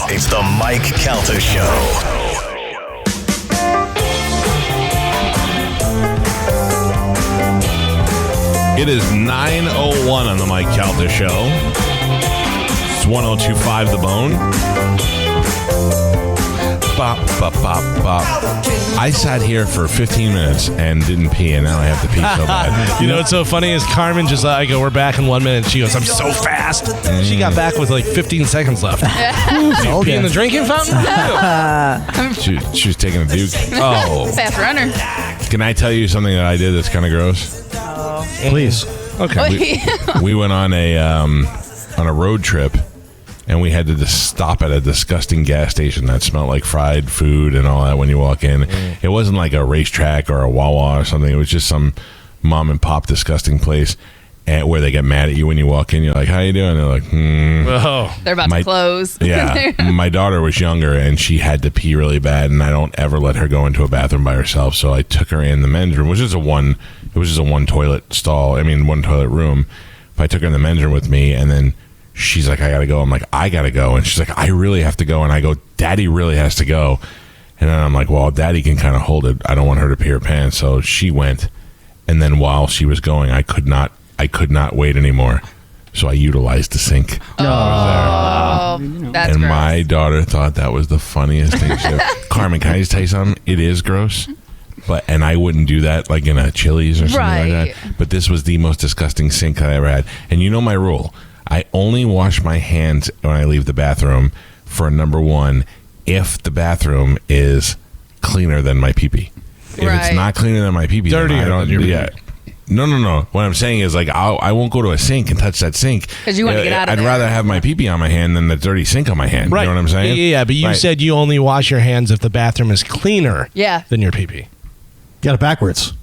It's the Mike Calta Show. It is 9:01 on the Mike Calta Show. It's 102.5 The Bone. Bop, bop, bop, bop. I sat here for 15 minutes and didn't pee, and now I have to pee so bad. You know what's so funny is Carmen just I go, we're back in 1 minute. She goes, I'm so fast. She got back with like 15 seconds left. You pee in the drinking fountain? She was taking a Duke. Oh. Fast runner. Can I tell you something that I did that's kind of gross? Please. Okay. We went on a road trip, and we had to stop at a disgusting gas station that smelled like fried food and all that when you walk in. It wasn't like a racetrack or a Wawa or something. It was just some mom and pop disgusting place where they get mad at you when you walk in. You're like, how you doing? They're like, Oh. They're about to close. Yeah. My daughter was younger, and she had to pee really bad, and I don't ever let her go into a bathroom by herself. So I took her in the men's room, which is one toilet stall. I mean, one toilet room. But I took her in the men's room with me, and then she's like, I gotta go. I'm like, I gotta go. And she's like, I really have to go. And I go, Daddy really has to go. And then I'm like, well, Daddy can kind of hold it. I don't want her to pee her pants. So she went. And then while she was going, I could not wait anymore. So I utilized the sink. Oh, that's and gross. my daughter thought that was the funniest thing. She Carmen, can I just tell you something? It is gross. And I wouldn't do that like in a Chili's or something like that. But this was the most disgusting sink I ever had. And you know my rule. I only wash my hands when I leave the bathroom for number one, if the bathroom is cleaner than my pee-pee. If it's not cleaner than my pee-pee, dirtier then I don't. than No. What I'm saying is, like, I won't go to a sink and touch that sink. Because you want to get out of I'd there. rather have my pee-pee on my hand than the dirty sink on my hand. Right. You know what I'm saying? Yeah, but you said you only wash your hands if the bathroom is cleaner than your pee-pee. Got it backwards.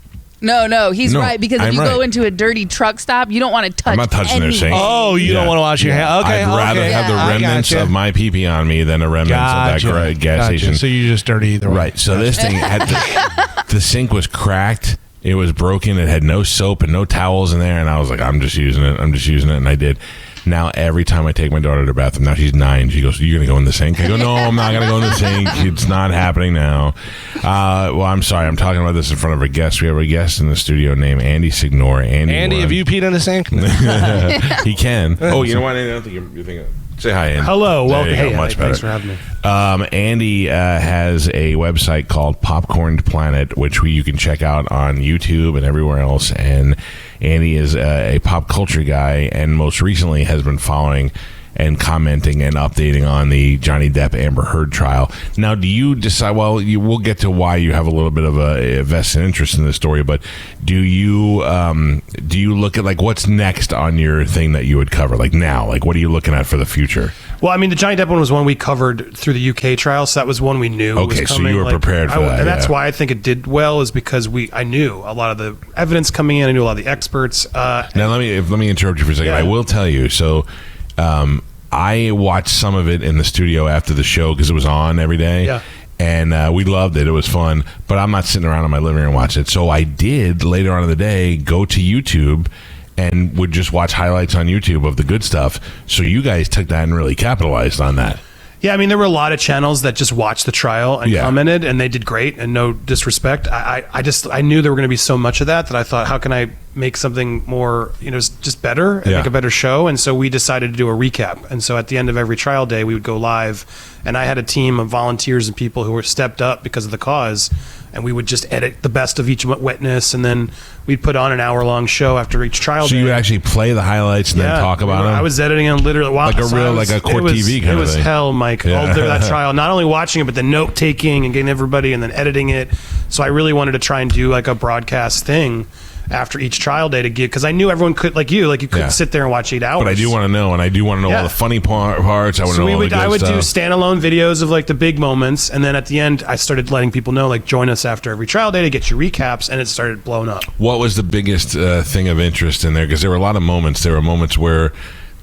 No, he's right, because if I'm you right. go into a dirty truck stop, you don't want to touch I'm not touching their anything. sink. Oh, you don't want to wash your hands. Okay, I'd rather have the remnants of my pee-pee on me than the remnants of that gas station. So you're just dirty either way. Right. So this thing had the sink was cracked. It was broken. It had no soap and no towels in there. And I was like, I'm just using it. And I did. Now, every time I take my daughter to the bathroom, now she's 9, she goes, you going to go in the sink? I go, no, I'm not going to go in the sink. It's not happening now. Well, I'm sorry. I'm talking about this in front of a guest. We have a guest in the studio named Andy Signore. Andy, have you peed in the sink? He can. Oh, you know what? I don't think you're thinking of. Say hi, Andy. Hello. Welcome. Hey, much better. Thanks for having me. Andy has a website called Popcorn Planet, which you can check out on YouTube and everywhere else. And Andy is a pop culture guy, and most recently has been following and commenting and updating on the Johnny Depp Amber Heard trial. Now, do you decide? Well, we'll get to why you have a little bit of a vested interest in this story, but do you look at like what's next on your thing that you would cover? Like now, like what are you looking at for the future? Well, I mean, the Johnny Depp one was one we covered through the UK trial, so that was one we knew was Okay, so coming. you were prepared for that, and that's yeah. why I think it did well, is because I knew a lot of the evidence coming in. I knew a lot of the experts. Now, let me interrupt you for a second. Yeah. I will tell you. So, I watched some of it in the studio after the show because it was on every day. Yeah. And we loved it. It was fun. But I'm not sitting around in my living room watching it. So I did, later on in the day, go to YouTube and would just watch highlights on YouTube of the good stuff. So you guys took that and really capitalized on that. Yeah, I mean, there were a lot of channels that just watched the trial and commented, and they did great, and no disrespect. I knew there were going to be so much of that I thought, how can I make something more, just better and make a better show? And so we decided to do a recap. And so at the end of every trial day, we would go live, and I had a team of volunteers and people who were stepped up because of the cause, and we would just edit the best of each witness, and then we'd put on an hour-long show after each trial day. So you would actually play the highlights and then talk about them? I was editing them literally while like a court TV kind of thing. It was hell, Mike. All through that trial, not only watching it, but the note taking and getting everybody and then editing it. So I really wanted to try and do like a broadcast thing after each trial day to give, because I knew everyone could, like you couldn't sit there and watch 8 hours. But I do want to know, and I do want to know all the funny parts. I want to know all the good I would stuff. do standalone videos of like the big moments, and then at the end, I started letting people know, like, join us after every trial day to get your recaps, and it started blowing up. What was the biggest thing of interest in there? Because there were a lot of moments. There were moments where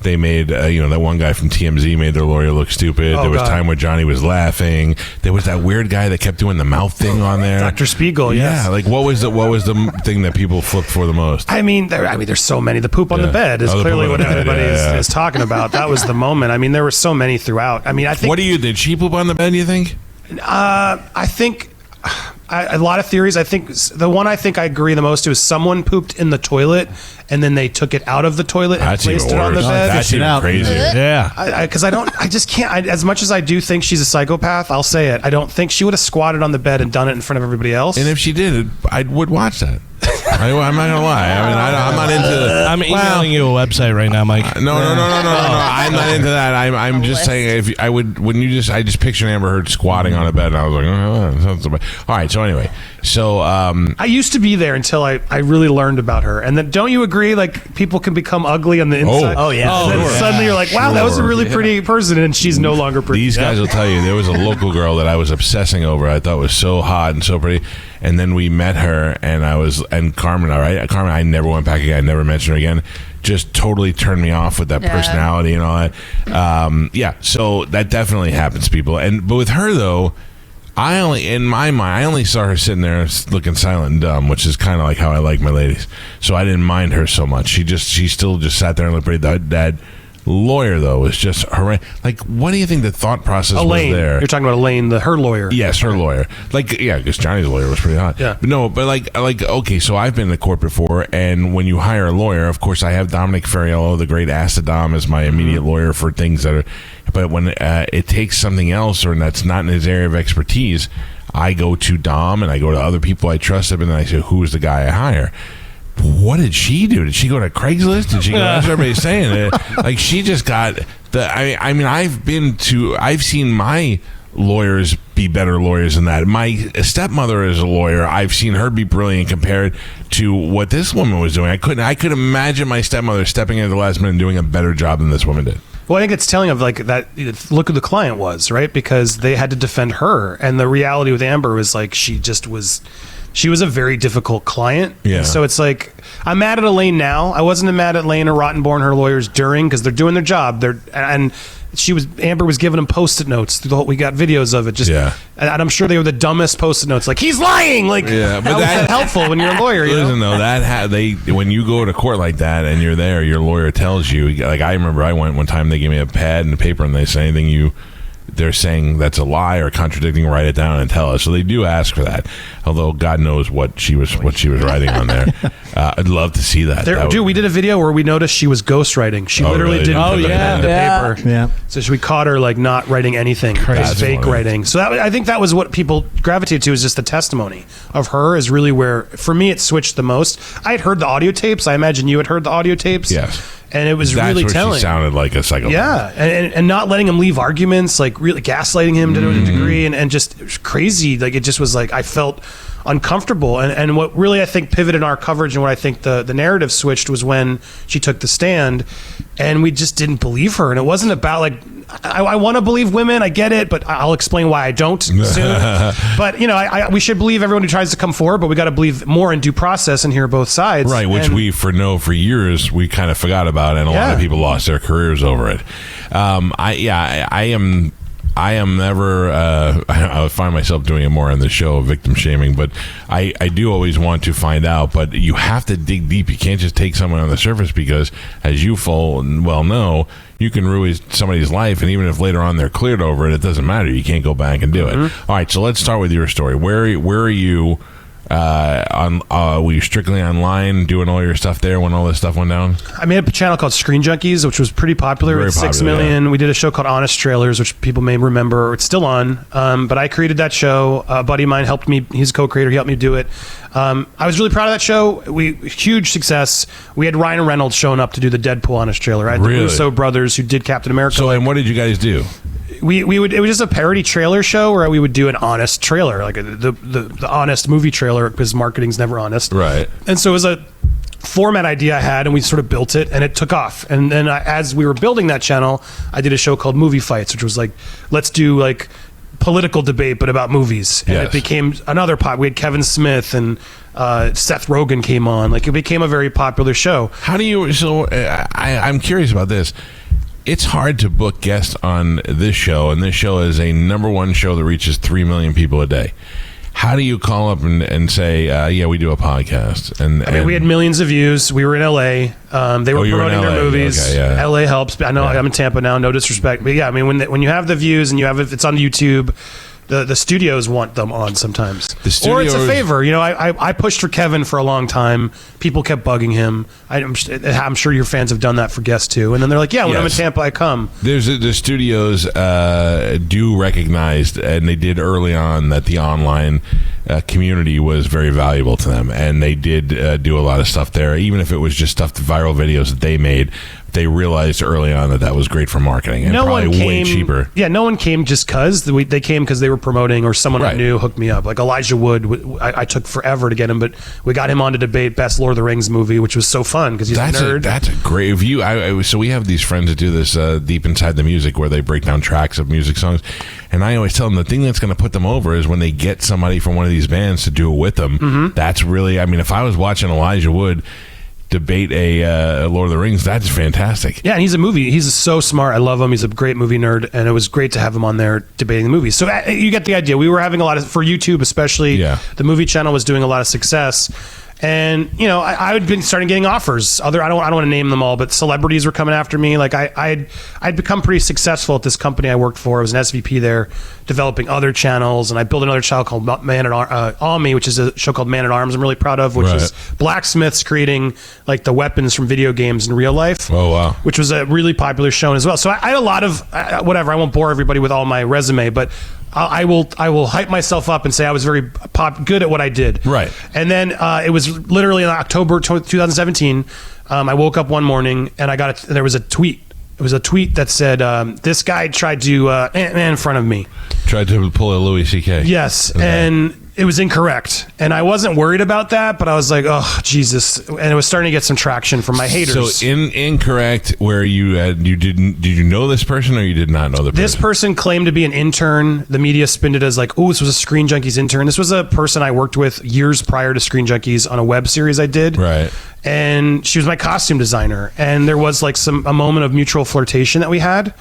They made, that one guy from TMZ made their lawyer look stupid. Oh, there was God. time where Johnny was laughing. There was that weird guy that kept doing the mouth thing on there. Dr. Spiegel, yes. Yeah, like what was the thing that people flipped for the most? I mean, there's so many. The poop on Yeah. the bed is Oh, the clearly poop on what the bed, everybody yeah. is talking about. That was the moment. I mean, there were so many throughout. I mean, I think. Did she poop on the bed, you think? I think a lot of theories. I think the one I think I agree the most to is someone pooped in the toilet and then they took it out of the toilet and That's placed even it on the worse. bed. That's even out. crazier. Yeah. Because I just can't. As much as I do think she's a psychopath, I'll say it. I don't think she would have squatted on the bed and done it in front of everybody else. And if she did, I would watch that. I'm not gonna lie. I mean, I'm not into. I'm emailing you a website right now, Mike. No. I'm not into that. I'm just saying if I would I just pictured Amber Heard squatting on a bed, and I was like, oh, that sounds so bad. All right. So anyway, I used to be there until I really learned about her. And then, don't you agree? Like, people can become ugly on the inside. Oh, yeah. And then Sure. suddenly you're like, wow, that was a really pretty person, and she's no longer pretty. these guys will tell you there was a local girl that I was obsessing over. I thought was so hot and so pretty. And then we met her, and Carmen. All right, Carmen. I never went back again. I never mentioned her again. Just totally turned me off with that personality and all that. So that definitely happens to people. But with her though, in my mind, I only saw her sitting there looking silent and dumb, which is kind of like how I like my ladies. So I didn't mind her so much. She still just sat there and looked pretty. That lawyer though was just horrendous. Like, what do you think the thought process Elaine. was there? You're talking about Elaine, her lawyer. Yes, her lawyer. Like, yeah, because Johnny's lawyer was pretty hot. Yeah. But like, okay, so I've been in the court before, and when you hire a lawyer, of course, I have Dominic Ferriello, the great Astrodom, as my immediate lawyer for things that are. But when it takes something else or that's not in his area of expertise, I go to Dom and I go to other people I trust, and then I say, who's the guy I hire? What did she do? Did she go to Craigslist? Did she go? That's what everybody's saying. Like, she just got the. I mean, I've seen my lawyers be better lawyers than that. My stepmother is a lawyer. I've seen her be brilliant compared to what this woman was doing. I could imagine my stepmother stepping in at the last minute and doing a better job than this woman did. Well, I think it's telling of like that. Look who the client was, right? Because they had to defend her, and the reality with Amber was like she was a very difficult client. Yeah. And so it's like, I'm mad at Elaine now. I wasn't mad at Elaine or Rottenborn, her lawyers, during, because they're doing their job. Amber was giving them Post-it notes through the whole. We got videos of it. Just, Yeah. And I'm sure they were the dummest Post-it notes. Like, he's lying. Like, Yeah, but how is that helpful when you're a lawyer? You know? Listen, though, when you go to court like that and you're there, your lawyer tells you. Like, I remember I went one time. They gave me a pad and a paper, and they say anything they're saying that's a lie or contradicting, write it down and tell us. So they do ask for that. Although God knows what she was writing on there. I'd love to see that. We did a video where we noticed she was ghostwriting. She literally really? didn't Oh, put the pen to paper. Yeah. So we caught her like not writing anything, That's fake funny. writing. So I think that was what people gravitated to, is just the testimony of her is really where, for me, it switched the most. I had heard the audio tapes. I imagine you had heard the audio tapes. Yes. And it was That's really where telling. she sounded like a psychopath. Yeah, and not letting him leave arguments, like really gaslighting him to a degree, and just it was crazy. Like, it just was like I felt uncomfortable. And what really I think pivoted our coverage and what I think the narrative switched was when she took the stand, and we just didn't believe her. And it wasn't about like I want to believe women, I get it, but I'll explain why I don't soon. But we should believe everyone who tries to come forward, but we got to believe more in due process and hear both sides. Right, which for years we kind of forgot about, and a lot of people lost their careers over it. I am never. I find myself doing it more on the show, victim shaming, but I do always want to find out. But you have to dig deep. You can't just take someone on the surface, because, as you full well know, you can ruin somebody's life, and even if later on they're cleared over it, it doesn't matter. You can't go back and do it. All right, so let's start with your story. Where are you? Were you strictly online doing all your stuff there when all this stuff went down? I made a channel called Screen Junkies, which was pretty popular. Very with 6 popular, million. yeah. We did a show called Honest Trailers, which people may remember. It's still on. But I created that show. A buddy of mine helped me. He's a co-creator. He helped me do it. I was really proud of that show. Huge success. We had Ryan Reynolds showing up to do the Deadpool Honest Trailer. I had the Russo brothers who did Captain America. So, and what did you guys do? It was just a parody trailer show where we would do an honest trailer, like the honest movie trailer, because marketing's never honest. Right. And so it was a format idea I had, and we sort of built it, and it took off. And then as we were building that channel, I did a show called Movie Fights, which was like, let's do like political debate, but about movies. And it became another We had Kevin Smith and Seth Rogen came on. Like, it became a very popular show. How do you? So I'm curious about this. It's hard to book guests on this show, and this show is a #1 show that reaches 3 million people a day. How do you call up and say, yeah, we do a podcast? And we had millions of views. We were in LA. They were promoting their movies. Okay, yeah. LA helps. I know I'm in Tampa now. No disrespect, but yeah, I mean, when you have the views and you have it's on YouTube. The studios want them on sometimes. Or it's a favor. You know, I pushed for Kevin for a long time. People kept bugging him. I'm sure your fans have done that for guests too. And then they're like, yeah, when I'm in Tampa, I come. The studios do recognize, and they did early on, that the online community was very valuable to them. And they did do a lot of stuff there, even if it was just stuff, viral videos that they made. They realized early on that was great for marketing and probably way cheaper. Yeah, no one came just because. They came because they were promoting, or someone I knew hooked me up. Like Elijah Wood, I took forever to get him, but we got him on to debate Best Lord of the Rings movie, which was so fun because he's a nerd. That's a great view. So we have these friends that do this Deep Inside the Music, where they break down tracks of music songs. And I always tell them the thing that's going to put them over is when they get somebody from one of these bands to do it with them. Mm-hmm. That's really, I mean, if I was watching Elijah Wood debate a Lord of the Rings, that's fantastic. Yeah, and he's so smart. I love him. He's a great movie nerd, and it was great to have him on there debating the movies. So you get the idea. We were having a lot of, for YouTube especially, the movie channel was doing a lot of success. And, you know, I had been starting getting offers. I don't want to name them all, but celebrities were coming after me. Like I'd become pretty successful at this company I worked for. I was an SVP there, developing other channels, and I built another channel called Almy, which is a show called Man at Arms. I'm really proud of, which is blacksmiths creating like the weapons from video games in real life. Oh wow! Which was a really popular show as well. So I had a lot of whatever. I won't bore everybody with all my resume, but I will hype myself up and say I was very good at what I did. Right. And then it was literally in October 2017. I woke up one morning and there was a tweet. It was a tweet that said, this guy tried to Ant-Man in front of me. Tried to pull a Louis C.K. Yes. Okay. And it was incorrect. And I wasn't worried about that, but I was like, oh, Jesus. And it was starting to get some traction from my haters. So incorrect where did you know this person or you did not know the person? This person claimed to be an intern. The media spinned it as like, oh, this was a Screen Junkies intern. This was a person I worked with years prior to Screen Junkies on a web series I did. Right. And she was my costume designer. And there was like a moment of mutual flirtation that we had.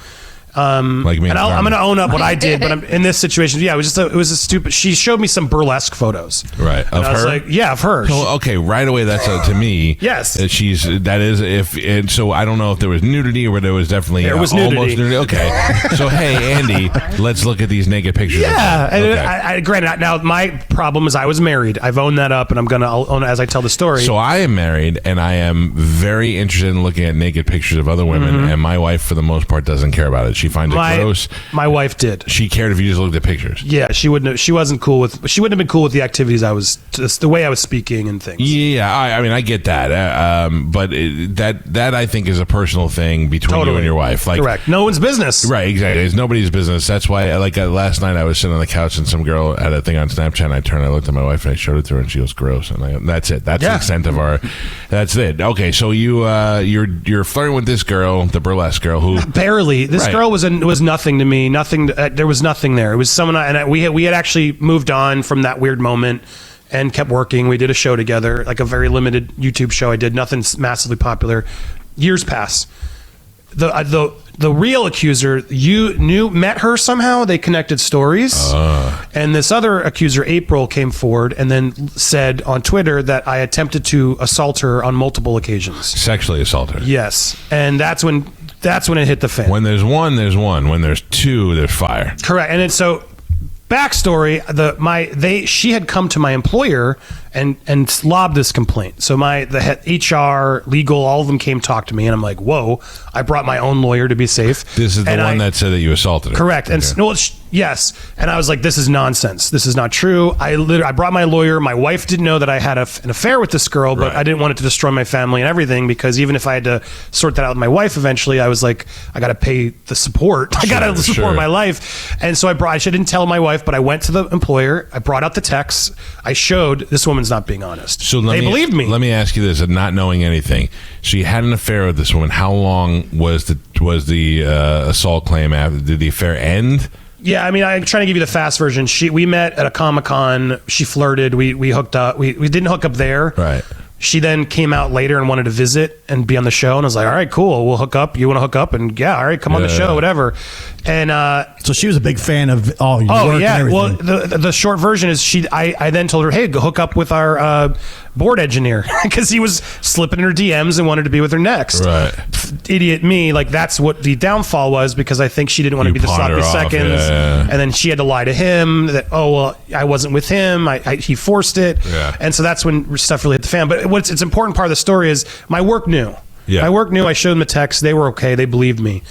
Like me, and I'm going to own up what I did, but in this situation, it was a stupid. She showed me some burlesque photos, right? And I was like, yeah, of her. So, okay, right away, that's to me. Yes, so I don't know if there was nudity or there was definitely almost nudity. Okay, so hey, Andy, let's look at these naked pictures. Yeah, and granted, now my problem is I was married. I've owned that up, and I'll own it as I tell the story. So I am married, and I am very interested in looking at naked pictures of other women, and my wife, for the most part, doesn't care about it. She finds it gross. My wife did. She cared if you just looked at pictures. Yeah, she wouldn't. She wasn't cool with. She wouldn't have been cool with the activities I was, just the way I was speaking and things. Yeah, I mean, I get that, but that I think is a personal thing between you and your wife. Like, correct. No one's business. Right. Exactly. It's nobody's business. That's why. Last night, I was sitting on the couch and some girl had a thing on Snapchat. And I looked at my wife, and I showed it to her, and she goes, "Gross." And that's it. That's the extent of our. That's it. Okay, so you're flirting with this girl, the burlesque girl, who barely. This girl was nothing to me. Nothing. There was nothing there. It was someone, we had actually moved on from that weird moment and kept working. We did a show together, like a very limited YouTube show. I did nothing massively popular. Years pass. The real accuser, met her somehow. They connected stories, and this other accuser, April, came forward and then said on Twitter that I attempted to assault her on multiple occasions. Sexually assault her. Yes, and that's when it hit the fan. When there's one, there's one. When there's two, there's fire. Correct. And so, backstory: she had come to my employer and lobbed this complaint. So the head HR, legal, all of them came talk to me, and I'm like, whoa! I brought my own lawyer to be safe. This is the one that said that you assaulted her. Correct. Okay. And yes. And I was like, this is nonsense. This is not true. I brought my lawyer. My wife didn't know that I had an affair with this girl, but I didn't want it to destroy my family and everything, because even if I had to sort that out with my wife eventually, I was like, I got to pay the support. I got to support my life. And so I didn't tell my wife, but I went to the employer. I brought out the texts. I showed this woman's not being honest. So they believed me. Let me ask you this, not knowing anything. So you had an affair with this woman. How long was the assault claim after? Did the affair end? Yeah, I mean, I'm trying to give you the fast version. We met at a Comic-Con. She flirted. We hooked up. We didn't hook up there. Right. She then came out later and wanted to visit and be on the show. And I was like, all right, cool. We'll hook up. You want to hook up? And yeah, all right, come on the show, whatever. And so she was a big fan of all your work and everything. Well, the short version is I then told her, hey, go hook up with our board engineer because he was slipping in her DMs and wanted to be with her next. Right. Idiot me. Like, that's what the downfall was, because I think she didn't want to be the sloppy seconds. And then she had to lie to him that, oh, well, I wasn't with him. He forced it. Yeah. And so that's when stuff really hit the fan. But it's an important part of the story is my work knew. Yeah. My work knew. I showed them a text. They were okay. They believed me.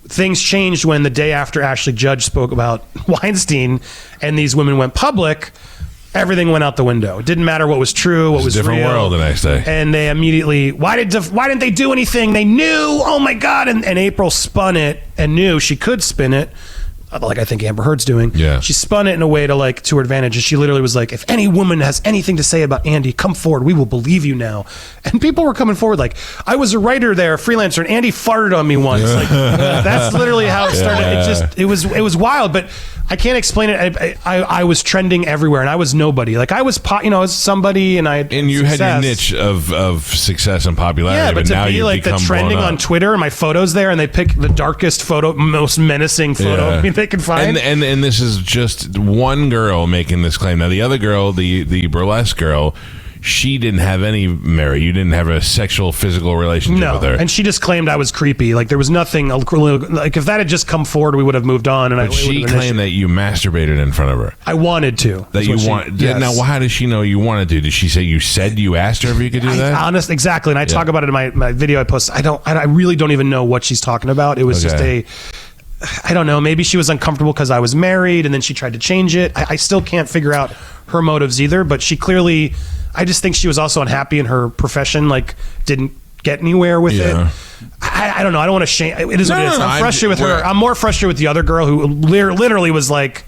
Things changed when the day after Ashley Judge spoke about Weinstein and these women went public. Everything went out the window. It didn't matter what was true, what was real. Different world the next day. And they immediately, why didn't they do anything? They knew. Oh my God! And April spun it and knew she could spin it, like I think Amber Heard's doing. Yeah. She spun it in a way to her advantage. And she literally was like, if any woman has anything to say about Andy, come forward. We will believe you now. And people were coming forward like, I was a writer there, a freelancer, and Andy farted on me once. Like, that's literally how it started. It was wild, but I can't explain it. I was trending everywhere, and I was nobody. Like, I was somebody, and you had your niche of success and popularity. Yeah, but now to be like the trending on Twitter, and my photos there, and they pick the darkest photo, most menacing photo they can find. And this is just one girl making this claim. Now the other girl, the burlesque girl, she didn't have any merit. You didn't have a sexual, physical relationship with her. And she just claimed I was creepy. Like, there was nothing, like, if that had just come forward, we would have moved on. But she claimed that you masturbated in front of her. I wanted to. That you want. Yes. Now, how does she know you wanted to? Did she say you asked her if you could do that? Exactly. And I talk about it in my video I post. I really don't even know what she's talking about. It was just I don't know. Maybe she was uncomfortable because I was married, and then she tried to change it. I still can't figure out her motives either, but she clearly, I just think she was also unhappy in her profession, like didn't get anywhere with it. I don't know. I don't want to shame. It is what it is. I'm frustrated with her. I'm more frustrated with the other girl who literally was like,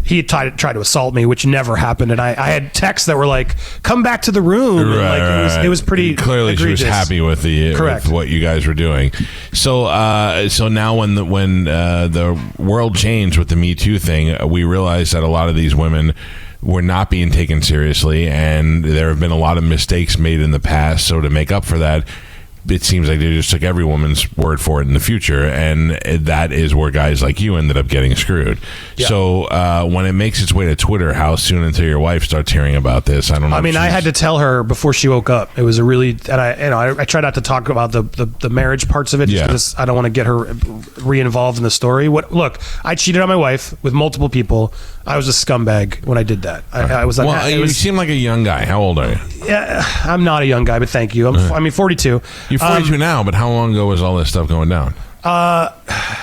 he tried to assault me, which never happened. And I had texts that were like, come back to the room. It was pretty clearly egregious. She was happy with with what you guys were doing. So now when the world changed with the MeToo thing, we realized that a lot of these women were not being taken seriously, and there have been a lot of mistakes made in the past. So to make up for that, it seems like they just took every woman's word for it in the future, and that is where guys like you ended up getting screwed. Yeah. So when it makes its way to Twitter, how soon until your wife starts hearing about this? I don't know. I mean, I had to tell her before she woke up. It was a really, and I try not to talk about the marriage parts of it, just because I don't want to get her re-involved in the story. Look, I cheated on my wife with multiple people. I was a scumbag when I did that. I was. Well, you seem like a young guy. How old are you? Yeah, I'm not a young guy, but thank you. I'm 42. You're 42 now, but how long ago was all this stuff going down?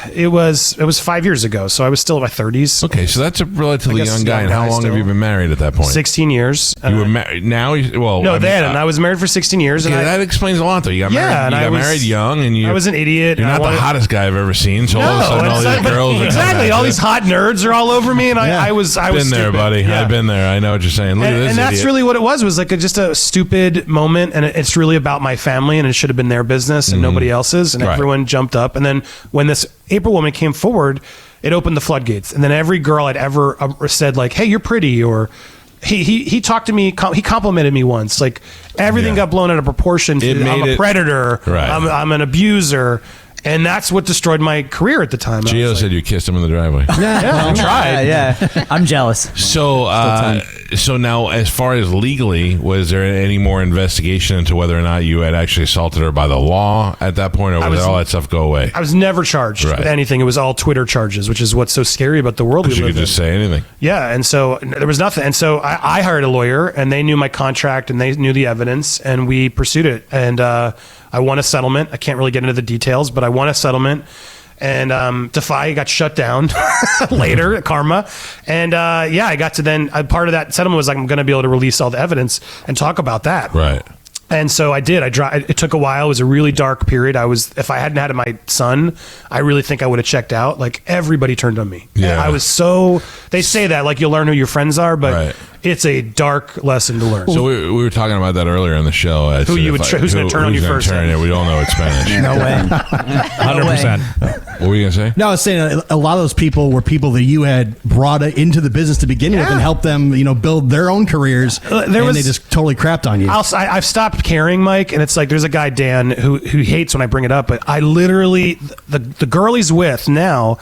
It was 5 years ago, so I was still in my 30s. Okay, so that's a relatively young guy. And how long have you been married at that point? 16 years. You were married now? Well, no, I was married for 16 years. Okay, that explains a lot, though. You got married. You got married young, and I was an idiot. You're not the hottest guy I've ever seen. So all of a sudden, all these girls, exactly, all these hot nerds are all over me, and I was. Been there, buddy. Yeah. I've been there. I know what you're saying. Look at this, and that's really what it was. Was like just a stupid moment, and it's really about my family, and it should have been their business and nobody else's. And everyone jumped up, and then when this April woman came forward, it opened the floodgates. And then every girl I'd ever said like, hey, you're pretty, or he talked to me, he complimented me once. Like, everything got blown out of proportion. I'm a predator. Right. I'm an abuser. And that's what destroyed my career at the time. Gio said you kissed him in the driveway. Yeah, I tried. Yeah, I'm jealous. So now, as far as legally, was there any more investigation into whether or not you had actually assaulted her by the law at that point, or did all that stuff go away? I was never charged with anything. It was all Twitter charges, which is what's so scary about the world we live in. You could just say anything. Yeah, and so there was nothing. And so I hired a lawyer, and they knew my contract, and they knew the evidence, and we pursued it. And I won a settlement. I can't really get into the details, but I won a settlement. And Defy got shut down later at Karma. And I got to then, part of that settlement was like, I'm going to be able to release all the evidence and talk about that. Right. And so I did. It took a while. It was a really dark period. If I hadn't had my son, I really think I would have checked out. Like, everybody turned on me. Yeah. They say that, like, you'll learn who your friends are, but it's a dark lesson to learn. So we were talking about that earlier in the show. Who's going to turn on you first? Yeah, we all know it's Spanish. No way. 100%. What were you going to say? No, I was saying a lot of those people were people that you had brought into the business to begin with and helped them, build their own careers. They just totally crapped on you. I've stopped caring, Mike, and it's like there's a guy, Dan, who hates when I bring it up, but I literally, the girl he's with now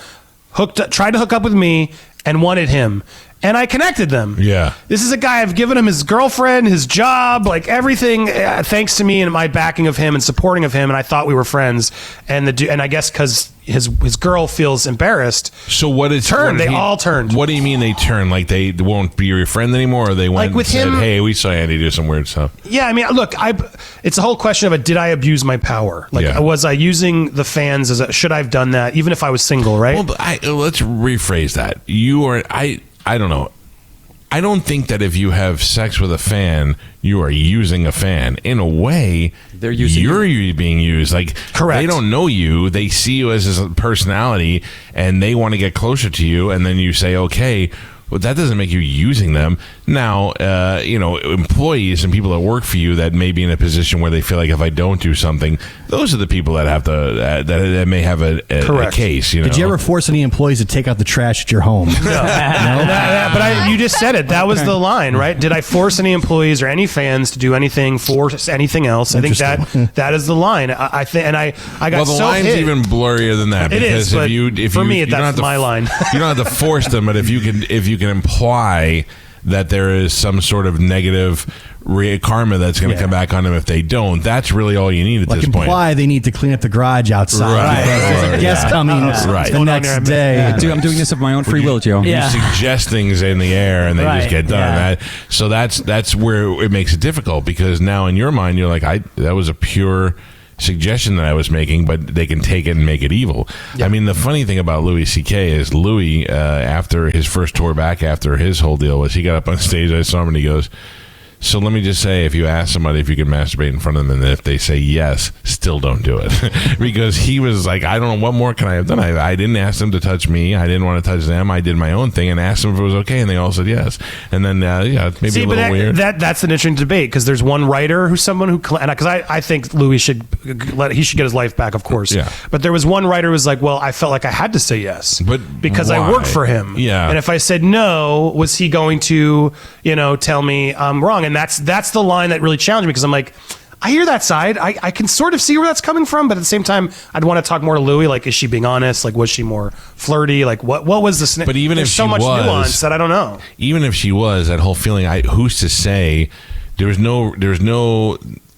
tried to hook up with me and wanted him. And I connected them. Yeah. This is a guy, I've given him his girlfriend, his job, like everything, thanks to me and my backing of him and supporting of him. And I thought we were friends. And I guess because his girl feels embarrassed. So what is they all turned. What do you mean they turned? Like they won't be your friend anymore, or they went like with and said, him, "Hey, we saw Andy do some weird stuff." Yeah, I mean, look, it's a whole question of did I abuse my power? Like, was I using the fans should I have done that, even if I was single, right? Well, but let's rephrase that. I don't know. I don't think that if you have sex with a fan, you are using a fan. In a way, you're being used. Like, correct. They don't know you. They see you as a personality, and they want to get closer to you. And then you say, okay, well, that doesn't make you using them. Now, employees and people that work for you that may be in a position where they feel like if I don't do something, those are the people that have to that may have a case. Did you ever force any employees to take out the trash at your home? No. But you just said it. That was the line, right? Did I force any employees or any fans to do anything for anything else? I think that is the line. I think, and I got the line's even blurrier than that. It is. For me, that's my line. You don't have to force them, but if you can imply that there is some sort of negative karma that's going to come back on them if they don't, that's really all you need at this point. Imply they need to clean up the garage outside. Right. There's a guest coming the next day. Dude, I'm doing this of my own free will, Joe. You suggest things in the air and they just get done. So that's where it makes it difficult, because now in your mind you're like, that was a pure suggestion that I was making, but they can take it and make it evil. I mean, the funny thing about Louis C.K. is Louis, after his first tour back, after his whole deal was, he got up on stage, I saw him, and he goes, so let me just say, if you ask somebody if you can masturbate in front of them, and if they say yes, still don't do it. Because he was like, I don't know, what more can I have done? I didn't ask them to touch me. I didn't want to touch them. I did my own thing and asked them if it was okay, and they all said yes. And then, maybe a little weird. That's an interesting debate, because there's one writer who's someone who, because I think Louis should get his life back, of course. Yeah. But there was one writer who was like, well, I felt like I had to say yes, because why? I worked for him. Yeah. And if I said no, was he going to, tell me I'm wrong? And that's the line that really challenged me, because I'm like, I hear that side. I can sort of see where that's coming from, but at the same time, I'd want to talk more to Louis. Like, is she being honest? Like, was she more flirty? Like, what was the? But even there's if so she much was, nuance that I don't know. Even if she was, that whole feeling, who's to say? There's no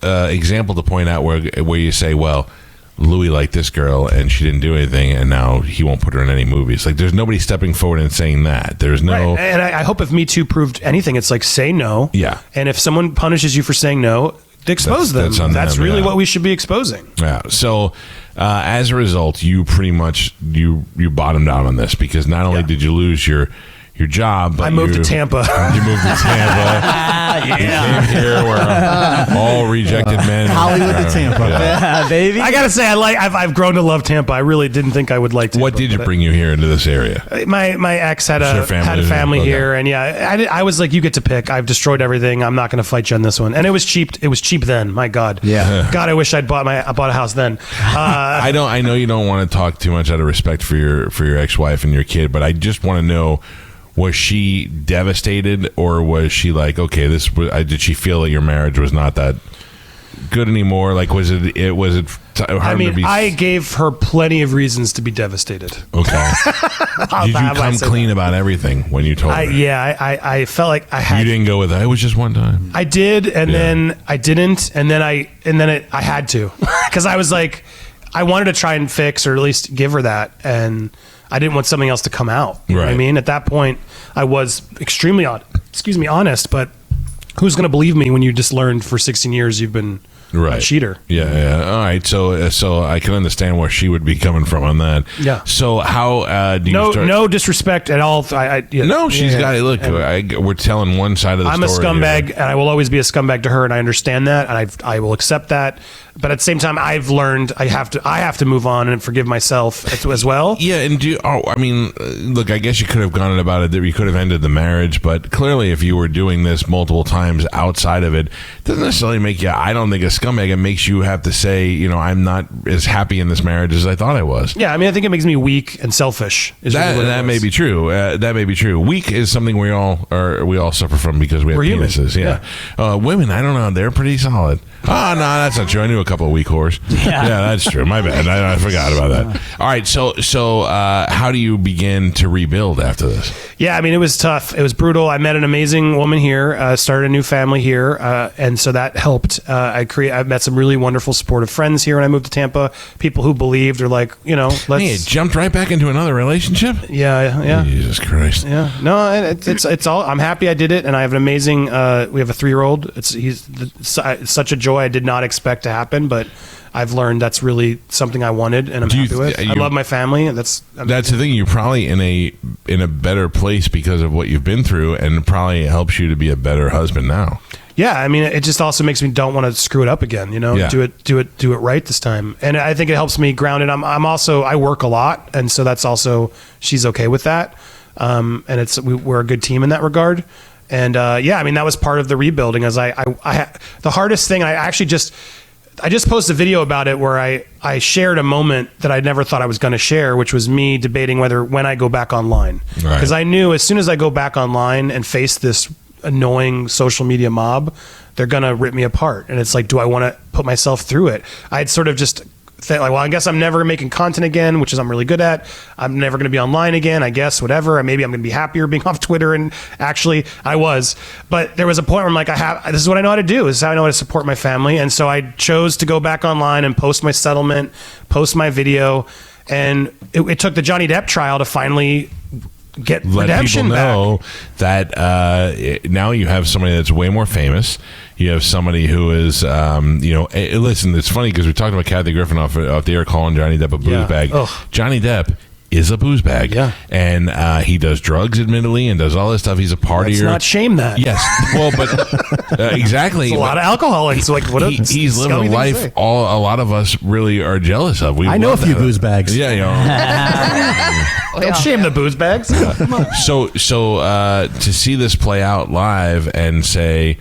example to point out where you say, well, Louis liked this girl and she didn't do anything, and now he won't put her in any movies. Like, there's nobody stepping forward and saying that. There's no. Right. And I hope if MeToo proved anything, it's like, say no. Yeah. And if someone punishes you for saying no, expose them. That's really what we should be exposing. Yeah. So as a result, you pretty much you bottomed out on this, because not only did you lose your job, but I moved to Tampa. You moved to Tampa. You came here where all rejected men. Hollywood to Tampa, baby. I gotta say, I've grown to love Tampa. I really didn't think I would like Tampa. What did you bring you here into this area? My ex had a family here, and I was like, you get to pick. I've destroyed everything. I'm not going to fight you on this one. And it was cheap. It was cheap then. My God. Yeah. God, I wish I bought a house then. I know you don't want to talk too much out of respect for your ex-wife and your kid, but I just want to know, was she devastated, or was she like, okay, did she feel that your marriage was not that good anymore? Like, was it hard to be? I gave her plenty of reasons to be devastated. Okay. Did you come clean about everything when you told her? I felt like I had. You didn't go with it was just one time. I did, and then I didn't, and then I had to, because I was like, I wanted to try and fix, or at least give her that, and I didn't want something else to come out. You know what I mean? At that point, I was extremely honest, but who's going to believe me when you just learned for 16 years you've been a cheater? Yeah. All right. So I can understand where she would be coming from on that. Yeah. So how do you start? No disrespect at all. No, she's got it. Look, we're telling one side of the story. I'm a scumbag, and I will always be a scumbag to her, and I understand that, and I will accept that. But at the same time, I've learned I have to move on and forgive myself as well. Yeah, and look, I guess you could have gone about it. You could have ended the marriage, but clearly, if you were doing this multiple times outside of it, doesn't necessarily make you. I don't think a scumbag. It makes you have to say, I'm not as happy in this marriage as I thought I was. Yeah, I mean, I think it makes me weak and selfish. That may be true. That may be true. Weak is something we all suffer from because we're penises. Human. Yeah. Women, I don't know. They're pretty solid. Oh, no, that's not true. I knew a couple of weak whores. Yeah, that's true. My bad. I forgot about that. All right. So how do you begin to rebuild after this? Yeah, I mean, it was tough. It was brutal. I met an amazing woman here, started a new family here, and so that helped. I met some really wonderful, supportive friends here when I moved to Tampa. People who believed or let's. Hey, it jumped right back into another relationship? Yeah. Jesus Christ. Yeah. No, it's all. I'm happy I did it, and I have an amazing. We have a 3-year-old. He's such a joy. I did not expect to happen, but I've learned that's really something I wanted, and I'm happy with. I love my family. That's the thing. You're probably in a better place because of what you've been through, and it probably helps you to be a better husband now. Yeah, I mean, it just also makes me don't want to screw it up again. Yeah. Do it right this time, and I think it helps me grounded. I work a lot, and so that's also she's okay with that, and we're a good team in that regard. And I mean, that was part of the rebuilding. As the hardest thing, I just posted a video about it where I shared a moment that I never thought I was going to share, which was me debating when I go back online. Because I knew as soon as I go back online and face this annoying social media mob, they're going to rip me apart. And it's like, do I want to put myself through it? I'd sort of just think like, well, I guess I'm never making content again, which is I'm really good at. I'm never going to be online again, I guess, whatever. Maybe I'm going to be happier being off Twitter. And actually I was, but there was a point where I'm like, this is what I know how to do. This is how I know how to support my family. And so I chose to go back online and post my settlement, post my video. And it took the Johnny Depp trial to finally get redemption back. Let people know that now you have somebody that's way more famous. You have somebody who is, listen, it's funny because we talked about Kathy Griffin off the air calling Johnny Depp a booze bag. Ugh. Johnny Depp is a booze bag. Yeah. And he does drugs, admittly, and does all this stuff. He's a partier. Let's not shame that. Yes. Well, but exactly. There's a lot of alcohol. It's like, he's living a life a lot of us really are jealous of. I know a few booze bags. Yeah, Don't shame the booze bags. So to see this play out live and say,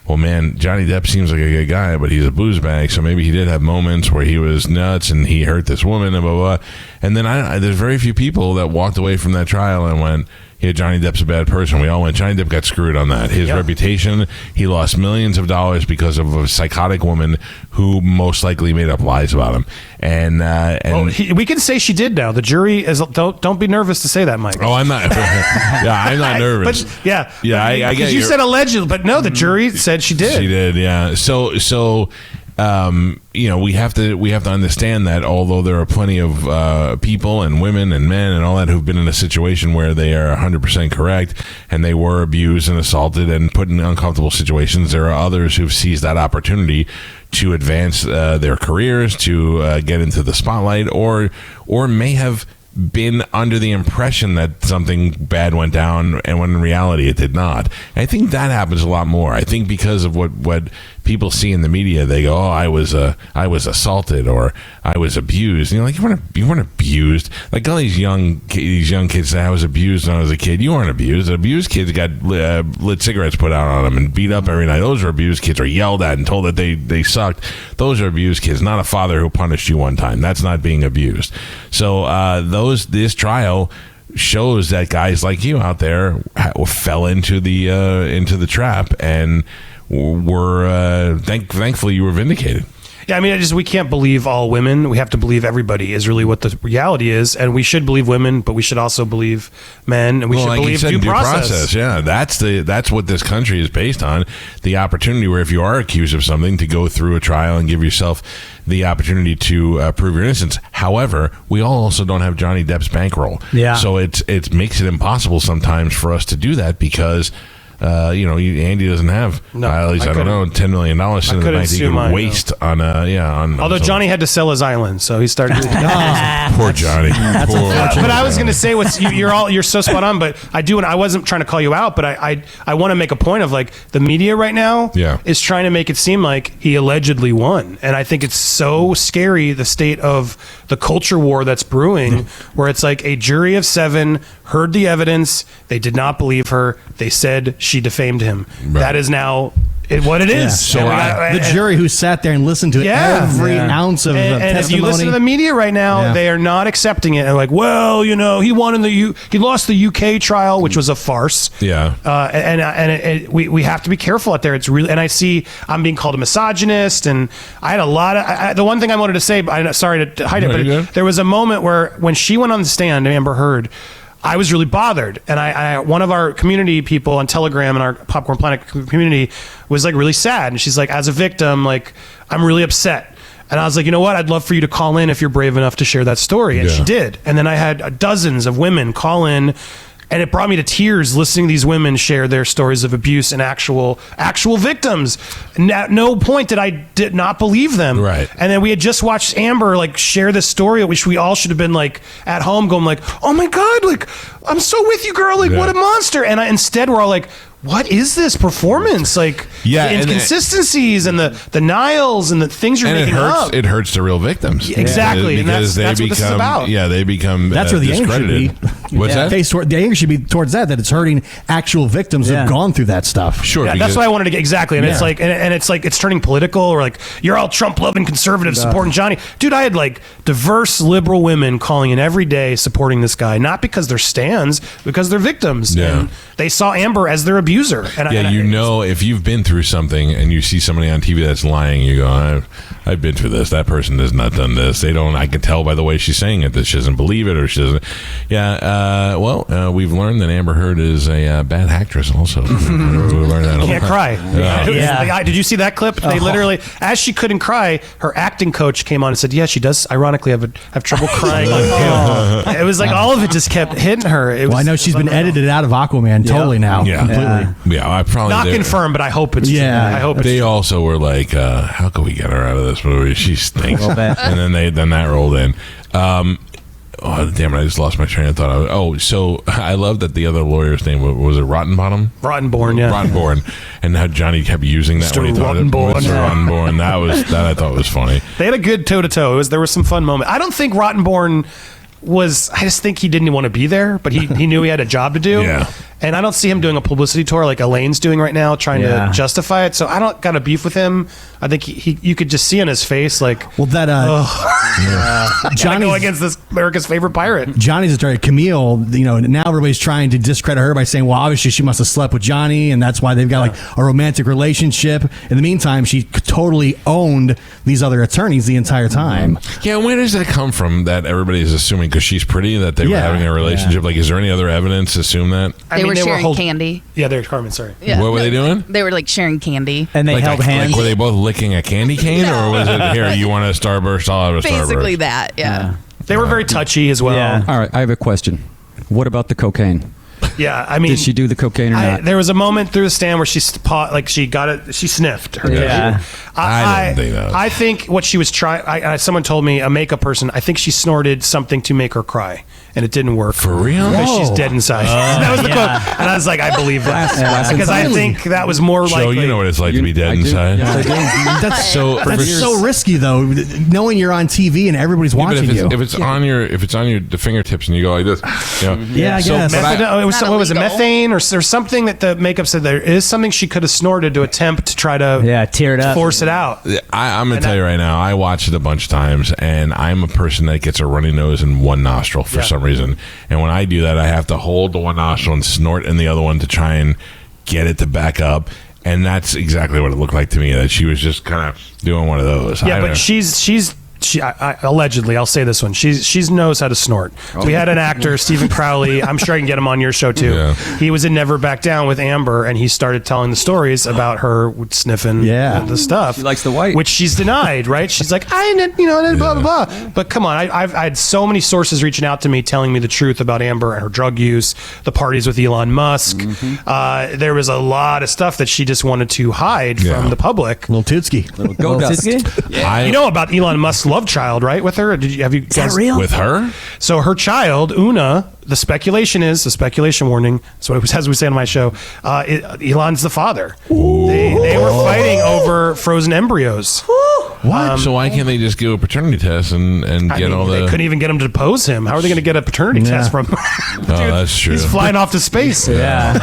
well, man, Johnny Depp seems like a good guy, but he's a booze bag, so maybe he did have moments where he was nuts and he hurt this woman and blah, blah, blah. And then there's very few people that walked away from that trial and went, yeah, Johnny Depp's a bad person. We all went, Johnny Depp got screwed on that. His reputation, he lost millions of dollars because of a psychotic woman who most likely made up lies about him. And we can say she did now. The jury is. Don't be nervous to say that, Mike. Oh, I'm not. Yeah, I'm not nervous. But yeah, I get you said allegedly, but no, the jury said she did. She did. Yeah. So we have to understand that although there are plenty of people and women and men and all that who've been in a situation where they are 100% correct and they were abused and assaulted and put in uncomfortable situations, there are others who've seized that opportunity to advance their careers, to get into the spotlight, or may have been under the impression that something bad went down, and when in reality it did not. And I think that happens a lot more. I think because of what people see in the media, they go, "Oh, I was assaulted," or "I was abused." And you're like, you weren't abused. Like all these young kids say, "I was abused when I was a kid." You weren't abused. Abused kids got lit cigarettes put out on them and beat up every night. Those are abused kids, or yelled at and told that they sucked. Those are abused kids, not a father who punished you one time. That's not being abused. So this trial shows that guys like you out there fell into the trap and were thankfully you were vindicated. Yeah, I mean, we can't believe all women. We have to believe everybody is really what the reality is. And we should believe women, but we should also believe men. And we should believe due process. Yeah, that's what this country is based on. The opportunity where if you are accused of something, to go through a trial and give yourself the opportunity to prove your innocence. However, we all also don't have Johnny Depp's bankroll. Yeah. So it makes it impossible sometimes for us to do that because Andy doesn't have, at least I don't know, $10 million in the bank he can waste on although Johnny had to sell his island, so he started poor Johnny. But I was going to say, you're so spot on, but I wasn't trying to call you out, but I want to make a point of, like, the media right now is trying to make it seem like he allegedly won, and I think it's so scary, the state of the culture war that's brewing, where it's like a jury of 7 heard the evidence, they did not believe her, they said she defamed him. Right. That is now what it is. Yeah. So the jury who sat there and listened to every ounce of testimony. And if you listen to the media right now, they are not accepting it. And like, well, he won he lost the UK trial, which was a farce. Yeah. We have to be careful out there. It's really, and I see I'm being called a misogynist, and I had a lot of. The one thing I wanted to say, sorry to hide it, but there was a moment where when she went on the stand, Amber Heard, I was really bothered, and one of our community people on Telegram in our Popcorn Planet community was like really sad, and she's like, as a victim, like, I'm really upset. And I was like, you know what? I'd love for you to call in if you're brave enough to share that story. And she did. And then I had dozens of women call in, and it brought me to tears listening to these women share their stories of abuse and actual victims. And at no point did I not believe them. Right. And then we had just watched Amber like share this story, which we all should have been like at home going like, oh my God, like, I'm so with you, girl. Like, what a monster. And instead we're all like, what is this performance? Like, the inconsistencies and the denials and the things you're making up. It hurts the real victims. Exactly. Because that's what this is about. Yeah, they become that's where the anger should be. What's that? The anger should be towards that it's hurting actual victims who've gone through that stuff. Sure. Yeah, that's what I wanted to get. Exactly. And it's like, and it's like, it's turning political, or like, you're all Trump-loving conservatives supporting Johnny. Dude, I had like diverse liberal women calling in every day supporting this guy, not because they're stands, because they're victims. Yeah. And they saw Amber as their abuser. And if you've been through something and you see somebody on TV that's lying, you go, I've been through this. That person has not done this. I can tell by the way she's saying it that she doesn't believe it, or she doesn't. Yeah. We've learned that Amber Heard is a bad actress also. We learned that. Can't cry. Did you see that clip? They literally, as she couldn't cry, her acting coach came on and said, yeah, she does ironically have trouble crying. It was like all of it just kept hitting her. I know she's been edited out of Aquaman totally now. Yeah. Completely. Yeah, I probably not confirmed, but I hope it's true. I hope they also were like, how can we get her out of this movie? She stinks. And then that rolled in. Oh, damn it, I just lost my train of thought. So I love that the other lawyer's name was it Rottenbottom? Rottenborn, yeah. Rottenborn. And how Johnny kept using that when he thought it. Mr. Rottenborn. That I thought was funny. They had a good toe-to-toe. There was some fun moments. I don't think Rottenborn I just think he didn't want to be there, but he knew he had a job to do. Yeah. And I don't see him doing a publicity tour like Elaine's doing right now, trying to justify it. So I don't got a beef with him. I think you could just see on his face like, Johnny go against this America's favorite pirate. Johnny's attorney Camille. Now everybody's trying to discredit her by saying, well, obviously she must have slept with Johnny, and that's why they've got like a romantic relationship. In the meantime, she totally owned these other attorneys the entire time. Yeah, where does that come from? That everybody is assuming because she's pretty that they were having a relationship. Like, is there any other evidence to assume that? They were sharing candy. Yeah, they're Carmen. Sorry. Yeah. What were they doing? They were like sharing candy, and they held hands. Like, were they both licking a candy cane, or was it here? You want a Starburst? I'll have a Starburst. Basically that. Yeah. They were very touchy as well. Yeah. All right, I have a question. What about the cocaine? Yeah, I mean, did she do the cocaine or not? There was a moment through the stand where she got it. She sniffed her. Yeah. I didn't think that. I think what she was trying. Someone told me, a makeup person. I think she snorted something to make her cry, and it didn't work. For real? Because she's dead inside. That was the quote, and I was like, I believe that because I think that was more like. So you know what it's like to be dead inside. Yes, I do. That's so risky though, knowing you're on TV and everybody's watching you. If it's on the fingertips and you go like this, I guess. What was it, methane or something that the makeup said there is something she could have snorted to attempt to try to tear it up, force it out. I'm going to tell you right now, I watched it a bunch of times, and I'm a person that gets a runny nose in one nostril for some reason. And when I do that, I have to hold the one nostril and snort in the other one to try and get it to back up. And that's exactly what it looked like to me, that she was just kind of doing one of those. Yeah, but she's allegedly, I'll say this one. She knows how to snort. We had an actor, Stephen Crowley. I'm sure I can get him on your show too. Yeah. He was in Never Back Down with Amber, and he started telling the stories about her sniffing the stuff. She likes the white, which she's denied. Right? She's like, blah blah blah. But come on, I had so many sources reaching out to me telling me the truth about Amber and her drug use, the parties with Elon Musk. There was a lot of stuff that she just wanted to hide from the public. Little Tootski. Go Dusty. You know about Elon Musk's love child, right? With her, have you guys? Is that real? With her? So her child, Una. The speculation warning. That's what it was, as we say on my show. Elon's the father. They were fighting over frozen embryos. What? So why can't they just do a paternity test and get all the? They couldn't even get him to depose him. How are they going to get a paternity test from? Dude, that's true. He's flying off to space. Yeah.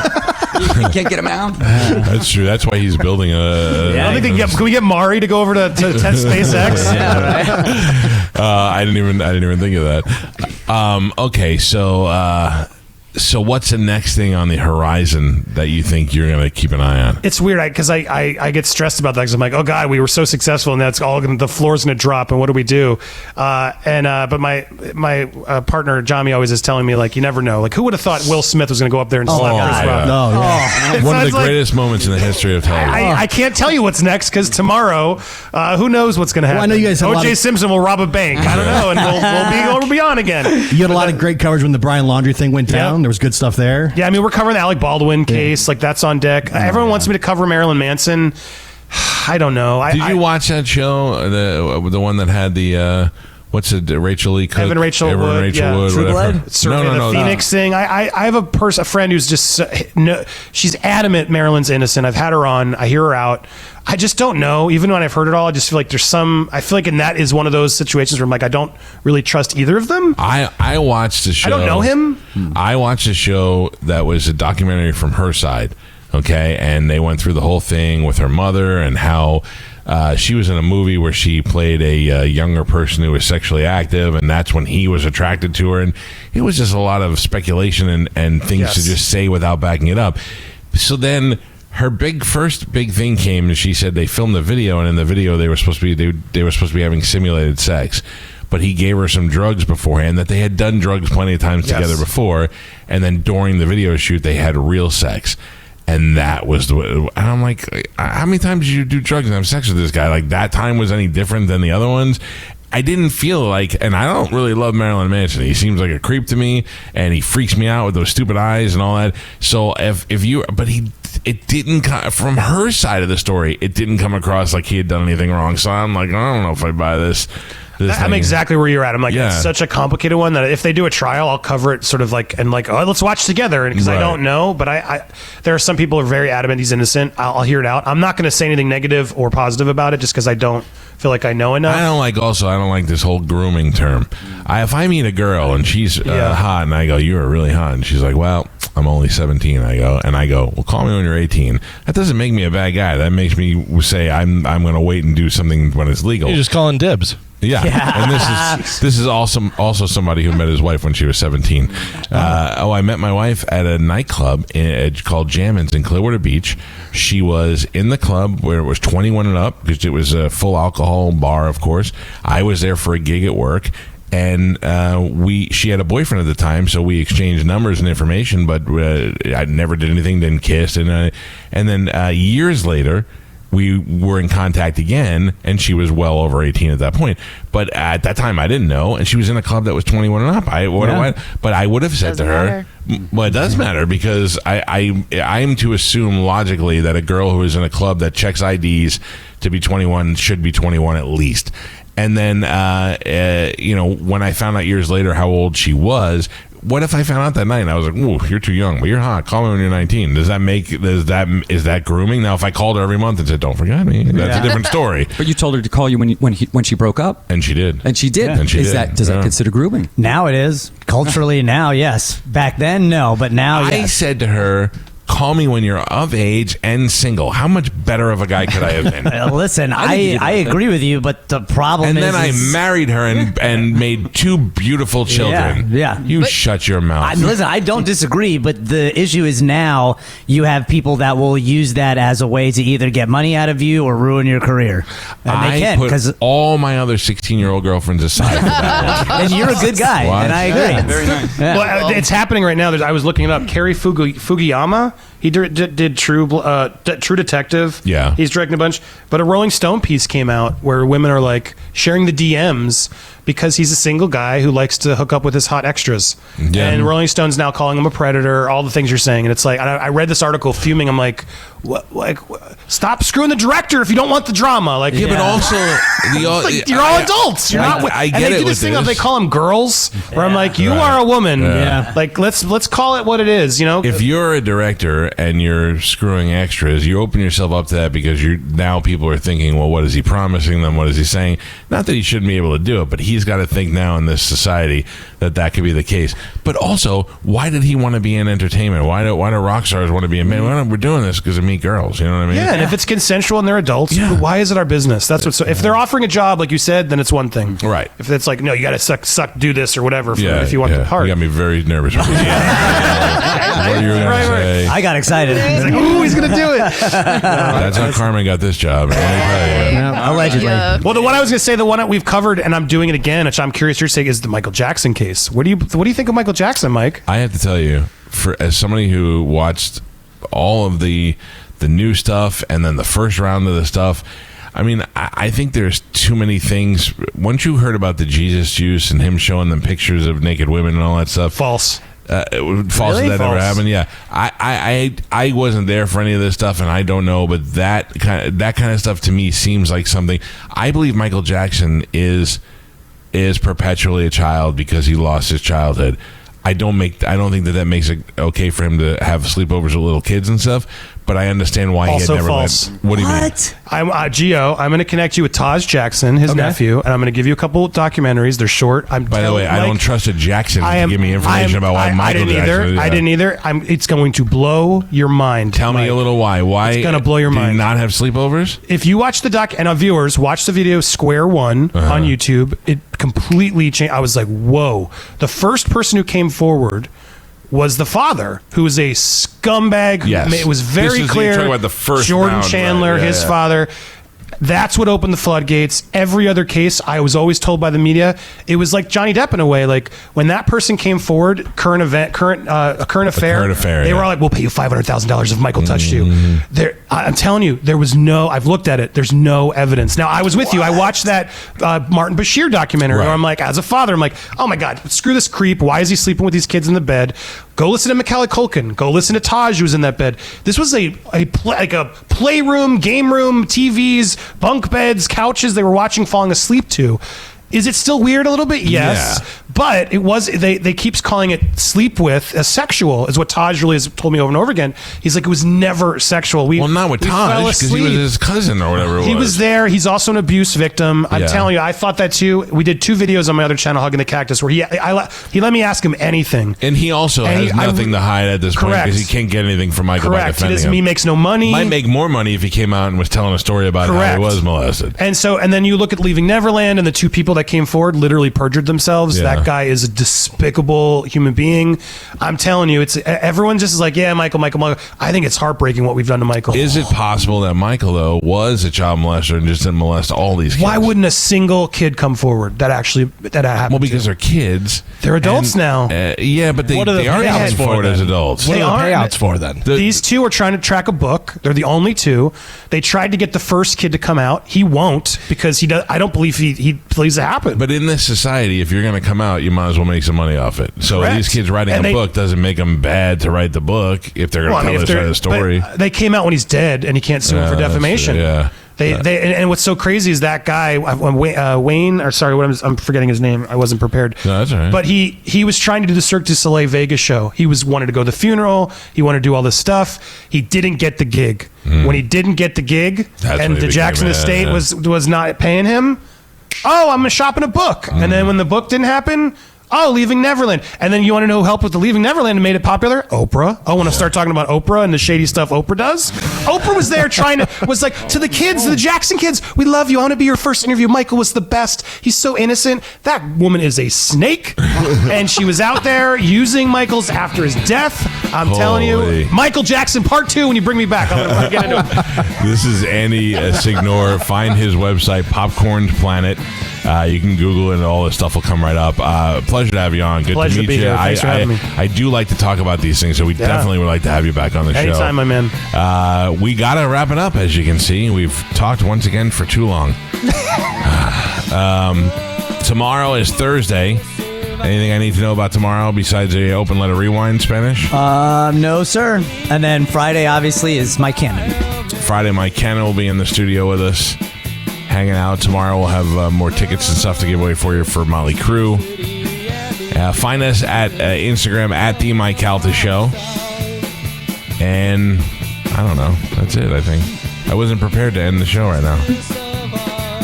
You can't get him out. That's true. That's why he's building a. I don't think can we get Mari to go over to test SpaceX? I didn't even think of that. Okay, so what's the next thing on the horizon that you think you're going to keep an eye on? It's weird because I get stressed about that because I'm like, oh God, we were so successful and that's all the floor's going to drop and what do we do? But my partner Jami always is telling me like, you never know. Like who would have thought Will Smith was going to go up there and slap Chris Rock? One of the greatest moments in the history of television. I can't tell you what's next because tomorrow, who knows what's going to happen? Well, I know you guys had O.J. Simpson will rob a bank. I don't know, and we'll be on again. You had a lot of great coverage when the Brian Laundrie thing went down. There was good stuff there. Yeah, I mean, we're covering the Alec Baldwin case. Like, that's on deck. Everyone wants me to cover Marilyn Manson. I don't know. Did you watch that show? The one that had the... what's it? Rachel Lee Cook? Evan Rachel Wood. True Blood? No. Phoenix thing. I have a friend who's just... she's adamant Marilyn's innocent. I've had her on. I hear her out. I just don't know. Even when I've heard it all, I just feel like there's some... I feel like and that is one of those situations where I'm like, I don't really trust either of them. I watched the show. I don't know him. I watched a show that was a documentary from her side, okay? And they went through the whole thing with her mother and how she was in a movie where she played a younger person who was sexually active, and that's when he was attracted to her. And it was just a lot of speculation and things to just say without backing it up. So then... her first big thing came, and she said they filmed the video, and in the video they were supposed to be having simulated sex, but he gave her some drugs beforehand that they had done drugs plenty of times together before, and then during the video shoot they had real sex, and that was and I'm like, how many times did you do drugs and have sex with this guy? Like that time was any different than the other ones? I didn't feel like, and I don't really love Marilyn Manson. He seems like a creep to me, and he freaks me out with those stupid eyes and all that. So it didn't come from her side of the story. It didn't come across like he had done anything wrong. So I'm like, I don't know if I buy this. I'm exactly where you're at. I'm like, it's such a complicated one that if they do a trial, I'll cover it sort of like, and like, oh, let's watch together. Because I don't know, but there are some people who are very adamant he's innocent. I'll hear it out. I'm not going to say anything negative or positive about it just because I don't feel like I know enough. I don't like this whole grooming term. If I meet a girl and she's hot and I go, you are really hot, and she's like, well, I'm only 17. I go, well, call me when you're 18. That doesn't make me a bad guy. That makes me say I'm going to wait and do something when it's legal. You're just calling dibs. Yeah. And this is also somebody who met his wife when she was 17. I met my wife at a nightclub called Jammin's in Clearwater Beach. She was in the club where it was 21 and up because it was a full alcohol bar, of course. I was there for a gig at work. And she had a boyfriend at the time, so we exchanged numbers and information, but I never did anything, didn't kiss. And then years later, we were in contact again, and she was well over 18 at that point. But at that time, I didn't know, and she was in a club that was 21 and up. But I would have said to her, well, it does matter, because I am to assume logically that a girl who is in a club that checks IDs to be 21 should be 21 at least. And then, when I found out years later how old she was, what if I found out that night and I was like, "Ooh, you're too young, but you're hot. Call me when you're 19." Is that grooming? Now, if I called her every month and said, "Don't forget me," that's a different story. But you told her to call you when she broke up, and she did. And she did. Yeah. And she did. Does that consider grooming? Now it is culturally. Now, yes. Back then, no, but now, yes. I said to her, call me when you're of age and single. How much better of a guy could I have been? Listen, I agree with you, but the problem and is... then I married her and made 2 beautiful children. Yeah. You shut your mouth. Listen, I don't disagree, but the issue is now you have people that will use that as a way to either get money out of you or ruin your career. And they can, put all my other 16-year-old girlfriends aside for that one. And you're a good guy, and I agree. Yeah, very nice. Yeah. Well, it's happening right now. I was looking it up. Kerry Fugiyama. He did True Detective. Yeah. He's directing a bunch. But a Rolling Stone piece came out where women are like sharing the DMs because he's a single guy who likes to hook up with his hot extras. Yeah. And Rolling Stone's now calling him a predator, all the things you're saying. And it's like, I read this article fuming. I'm like, stop screwing the director if you don't want the drama. Like, Yeah, but also like, you're all adults. You're not. I and get they it do with this thing of this. they call them girls, where I'm like, you are a woman. Yeah. Like let's call it what it is. You know, If you're a director and you're screwing extras, you open yourself up to that because now people are thinking, well, what is he promising them? What is he saying? Not that he shouldn't be able to do it, but he's got to think now in this society that could be the case. But also, why did he want to be in entertainment? Why do rock stars want to be in? We're doing this because of meet girls. You know what I mean? yeah. And if it's consensual and they're adults, why is it our business? That's what's. If they're offering a job, like you said, then it's one thing. Right. If it's like, no, you got to suck, do this or whatever. If you want the part. You got me very nervous. What are you going to say? I got excited. It's like, ooh, he's gonna do it. That's how Carmen got this job. Let me tell you. Allegedly. Yeah. Well, the one I was gonna say, the one that we've covered, and I'm doing it again, which I'm curious your take, is the Michael Jackson case. What do you think of Michael Jackson, Mike? I have to tell you, as somebody who watched all of the new stuff and then the first round of the stuff, I mean, I think there's too many things. Once you heard about the Jesus juice and him showing them pictures of naked women and all that stuff, False. False Really? that never False. happened. Yeah, I wasn't there for any of this stuff, and I don't know. But that kind of stuff to me seems like something. I believe Michael Jackson is perpetually a child because he lost his childhood. I don't think that makes it okay for him to have sleepovers with little kids and stuff. But I understand why Also he had never false. What do you mean? I'm Gio. I'm going to connect you with Taj Jackson, his nephew, and I'm going to give you a couple documentaries. They're short. By the way, I don't trust a Jackson to give me information about why Michael Jackson. I didn't either. It's going to blow your mind. Tell me a little why. Why it's going to blow your do mind. you not have sleepovers? If you watch the doc, and viewers watch the video Square One on YouTube, it completely changed. I was like, whoa. The first person who came forward was the father, who was a scumbag. Yes. It was very You're clear. talking about the first Jordan round, Chandler, right? Yeah, his yeah. father. That's what opened the floodgates. Every other case, I was always told by the media, it was like Johnny Depp in a way. Like when that person came forward, current affair, they were all like, "We'll pay you $500,000 if Michael touched you." I'm telling you, there was no. I've looked at it. There's no evidence. Now I was with you. I watched that Martin Bashir documentary. Right. Where I'm like, as a father, I'm like, "Oh my God, screw this creep. Why is he sleeping with these kids in the bed?" Go listen to Macaulay Culkin. Go listen to Taj, who was in that bed. This was a playroom, game room, TVs, bunk beds, couches they were watching, falling asleep to. Is it still weird a little bit? Yes. Yeah. But it was, they keeps calling it sleep with as sexual, is what Taj really has told me over and over again. He's like, it was never sexual. Well, not with we fell Taj, because he was asleep. his cousin or whatever it was. He was there. He's also an abuse victim. I'm Yeah. telling you, I thought that too. We did 2 videos on my other channel, Hugging the Cactus, where he let me ask him anything. And he also And has nothing to hide at this point Correct. because he can't get anything from Michael by Correct. defending him. He makes no money. Might make more money if he came out and was telling a story about how Correct. he was molested. And then you look at Leaving Neverland, and the 2 people that came forward literally perjured themselves. Yeah. That guy is a despicable human being. I'm telling you, it's everyone just is like, yeah, Michael. I think it's heartbreaking what we've done to Michael. Is it possible that Michael, though, was a child molester and just didn't molest all these kids? Why wouldn't a single kid come forward that happened? Well, because they're kids. They're adults now. Yeah, but they What are the are payouts coming for forward then? as adults. What They are the aren't. payouts for then? These 2 are trying to track a book. They're the only 2. They tried to get the first kid to come out. He won't because he does. I don't believe he believes it happened. But in this society, if you're going to come out, you might as well make some money off it. So Correct. these kids writing And a they- book doesn't make them bad to write the book if they're going to tell if this they're- side of the story. but they came out when he's dead, and he can't sue him for Yeah, that's defamation. true, yeah. And what's so crazy is that guy Wayne, or sorry, I'm forgetting his name. I wasn't prepared. No, that's all right. But he was trying to do the Cirque du Soleil Vegas show. He wanted to go to the funeral. He wanted to do all this stuff. He didn't get the gig. When he didn't get the gig, That's and when he the Jackson became estate mad. was not paying him. Oh, I'm shopping a book. And then when the book didn't happen, Oh, Leaving Neverland. And then you want to know who helped with the Leaving Neverland and made it popular? Oprah. I want to start talking about Oprah and the shady stuff Oprah does. Oprah was there was like, to the kids, the Jackson kids, we love you. I want to be your first interview. Michael was the best. He's so innocent. That woman is a snake. And she was out there using Michael's after his death. I'm telling you, Michael Jackson Part 2 when you bring me back. I'm going to get into it. This is Andy Signore. Find his website, Popcorn Planet. You can Google it and all this stuff will come right up. Pleasure to have you on. Good Pleasure to meet to be you. here. Thanks for having me. I do like to talk about these things, so we definitely would like to have you back on the show. Anytime, my man. We got to wrap it up, as you can see. We've talked once again for too long. Tomorrow is Thursday. Anything I need to know about tomorrow besides the Open Letter Rewind Spanish? No, sir. And then Friday, obviously, is Mike Cannon. Friday, Mike Cannon will be in the studio with us, hanging out. Tomorrow we'll have more tickets and stuff to give away for you for Motley Crue. Find us at Instagram at the Mike Calta Show. And I don't know. That's it, I think. I wasn't prepared to end the show right now.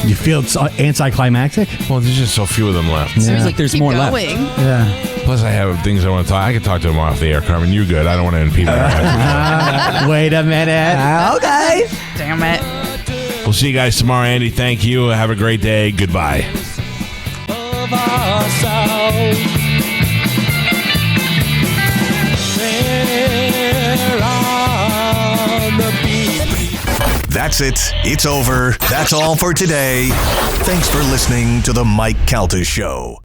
You feel it's anticlimactic? Well, there's just so few of them left. Yeah. Seems like there's Keep more going. left. Yeah. Plus, I have things I want to talk. I can talk to them off the air, Carmen. You're good. I don't want to impede on Wait a minute. Okay. Damn it. We'll see you guys tomorrow, Andy. Thank you. Have a great day. Goodbye. That's it. It's over. That's all for today. Thanks for listening to The Mike Calta Show.